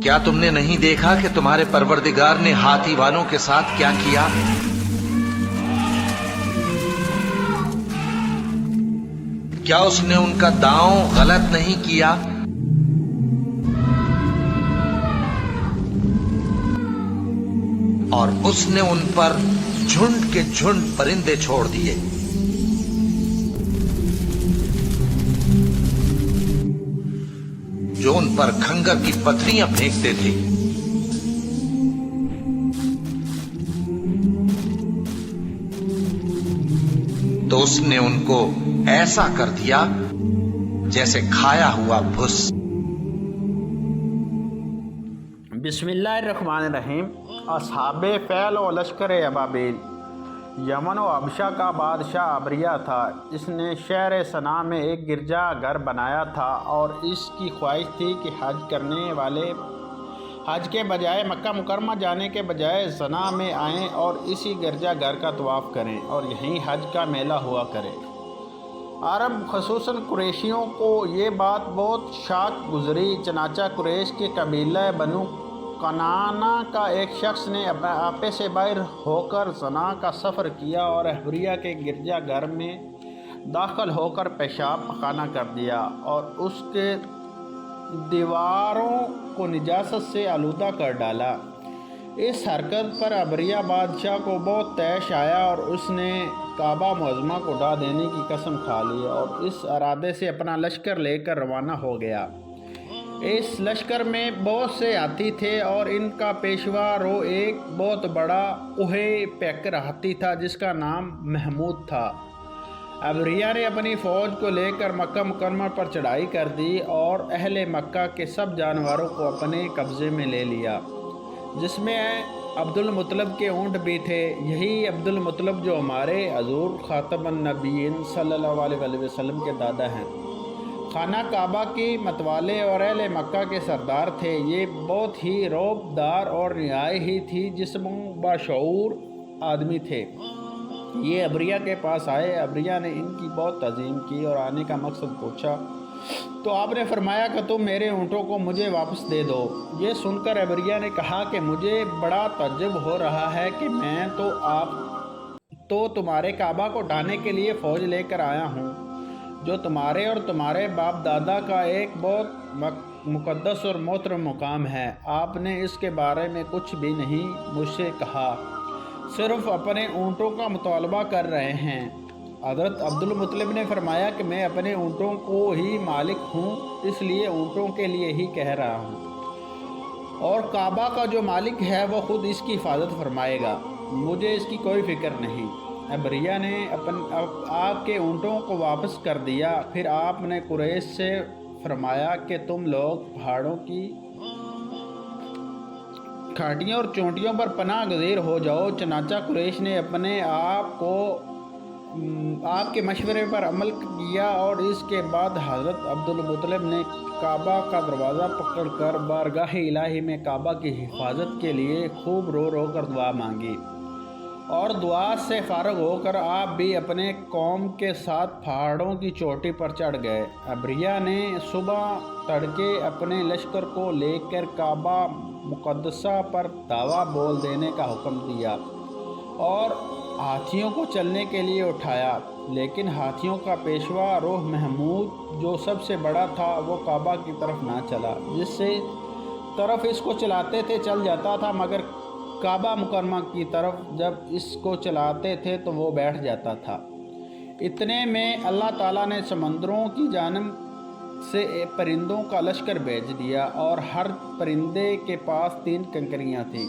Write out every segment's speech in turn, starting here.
کیا تم نے نہیں دیکھا کہ تمہارے پروردگار نے ہاتھی والوں کے ساتھ کیا کیا؟ کیا اس نے ان کا داؤں غلط نہیں کیا؟ اور اس نے ان پر جھنڈ کے جھنڈ پرندے چھوڑ دیے۔ جو ان پر کھنگر کی پتھریاں پھینکتے تھے۔ تو اس نے ان کو ایسا کر دیا جیسے کھایا ہوا بھس۔ بسم اللہ الرحمن الرحیم۔ اصحاب فیل و لشکر ابابیل۔ یمن و حبشہ کا بادشاہ ابریہ تھا۔ اس نے شہر صنعا میں ایک گرجا گھر بنایا تھا اور اس کی خواہش تھی کہ حج کرنے والے حج کے بجائے مکہ مکرمہ جانے کے بجائے صنعا میں آئیں اور اسی گرجا گھر کا طواف کریں اور یہیں حج کا میلہ ہوا کرے۔ عرب خصوصاً قریشیوں کو یہ بات بہت شاک گزری، چنانچہ قریش کے قبیلہ بنو کنانا کا ایک شخص نے آپے سے باہر ہو کر صنعا کا سفر کیا اور ابریہ کے گرجا گھر میں داخل ہو کر پیشاب پخانہ کر دیا اور اس کے دیواروں کو نجاست سے آلودہ کر ڈالا۔ اس حرکت پر ابریہ بادشاہ کو بہت طیش آیا اور اس نے کعبہ معظمہ کو اڑا دینے کی قسم کھا لی اور اس ارادے سے اپنا لشکر لے کر روانہ ہو گیا۔ اس لشکر میں بہت سے ہاتھی تھے اور ان کا پیشوا رو ایک بہت بڑا کوہ پیکر ہاتھی تھا جس کا نام محمود تھا۔ ابریہ نے اپنی فوج کو لے کر مکہ مکرمہ پر چڑھائی کر دی اور اہل مکہ کے سب جانوروں کو اپنے قبضے میں لے لیا، جس میں عبد المطلب کے اونٹ بھی تھے۔ یہی عبد المطلب جو ہمارے حضور خاتم النبیین صلی اللہ علیہ وسلم کے دادا ہیں، خانہ کعبہ کی متوالے اور اہل مکہ کے سردار تھے۔ یہ بہت ہی رعب دار اور نہایت ہی تھی جسم باشعور آدمی تھے۔ یہ ابریہ کے پاس آئے۔ ابریہ نے ان کی بہت تعظیم کی اور آنے کا مقصد پوچھا تو آپ نے فرمایا کہ تم میرے اونٹوں کو مجھے واپس دے دو۔ یہ سن کر ابریہ نے کہا کہ مجھے بڑا تعجب ہو رہا ہے کہ میں تو تمہارے کعبہ کو ڈھانے کے لیے فوج لے کر آیا ہوں، جو تمہارے اور تمہارے باپ دادا کا ایک بہت مقدس اور محترم مقام ہے۔ آپ نے اس کے بارے میں کچھ بھی نہیں مجھ سے کہا، صرف اپنے اونٹوں کا مطالبہ کر رہے ہیں۔ حضرت عبد المطلب نے فرمایا کہ میں اپنے اونٹوں کو ہی مالک ہوں، اس لیے اونٹوں کے لیے ہی کہہ رہا ہوں، اور کعبہ کا جو مالک ہے وہ خود اس کی حفاظت فرمائے گا، مجھے اس کی کوئی فکر نہیں۔ ابریہ نے آپ کے اونٹوں کو واپس کر دیا۔ پھر آپ نے قریش سے فرمایا کہ تم لوگ پہاڑوں کی کھاٹیوں اور چوٹیوں پر پناہ گزیر ہو جاؤ۔ چنانچہ قریش نے اپنے آپ کے مشورے پر عمل کیا اور اس کے بعد حضرت عبد المطلب نے کعبہ کا دروازہ پکڑ کر بارگاہ الہی میں کعبہ کی حفاظت کے لیے خوب رو رو کر دعا مانگی، اور دعا سے فارغ ہو کر آپ بھی اپنے قوم کے ساتھ پہاڑوں کی چوٹی پر چڑھ گئے۔ ابریہ نے صبح تڑکے اپنے لشکر کو لے کر کعبہ مقدسہ پر دعویٰ بول دینے کا حکم دیا اور ہاتھیوں کو چلنے کے لیے اٹھایا، لیکن ہاتھیوں کا پیشوا روح محمود جو سب سے بڑا تھا وہ کعبہ کی طرف نہ چلا، جس سے طرف اس کو چلاتے تھے چل جاتا تھا، مگر کعبہ مکرمہ کی طرف جب اس کو چلاتے تھے تو وہ بیٹھ جاتا تھا۔ اتنے میں اللہ تعالیٰ نے سمندروں کی جانب سے پرندوں کا لشکر بھیج دیا اور ہر پرندے کے پاس 3 کنکریاں تھیں،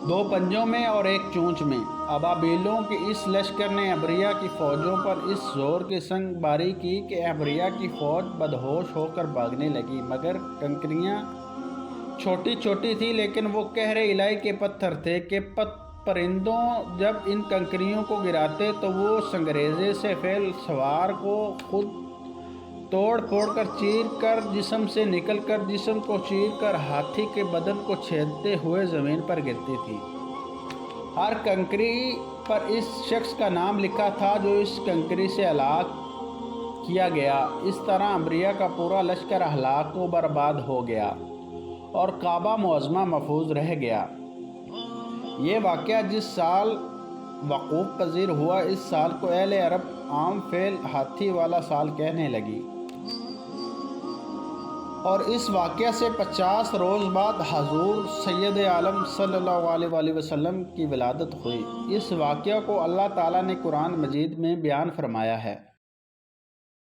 2 پنجوں میں اور 1 چونچ میں۔ ابابیلوں کے اس لشکر نے ابریہ کی فوجوں پر اس زور کی سنگ باری کی کہ ابریہ کی فوج بدہوش ہو کر بھاگنے لگی، مگر کنکریاں چھوٹی چھوٹی تھی لیکن وہ قہر الہی کے پتھر تھے کہ پرندوں جب ان کنکریوں کو گراتے تو وہ سنگریزے سے فیل سوار کو خود توڑ پھوڑ کر چیر کر جسم سے نکل کر جسم کو چیر کر ہاتھی کے بدن کو چھیدتے ہوئے زمین پر گرتی تھی۔ ہر کنکری پر اس شخص کا نام لکھا تھا جو اس کنکری سے ہلاک کیا گیا۔ اس طرح ابریہ کا پورا لشکر ہلاک و برباد ہو گیا اور کعبہ معظمہ محفوظ رہ گیا۔ یہ واقعہ جس سال وقوع پذیر ہوا، اس سال کو اہل عرب عام فعل ہاتھی والا سال کہنے لگی، اور اس واقعہ سے 50 روز بعد حضور سید عالم صلی اللہ علیہ وآلہ وسلم کی ولادت ہوئی۔ اس واقعہ کو اللہ تعالیٰ نے قرآن مجید میں بیان فرمایا ہے۔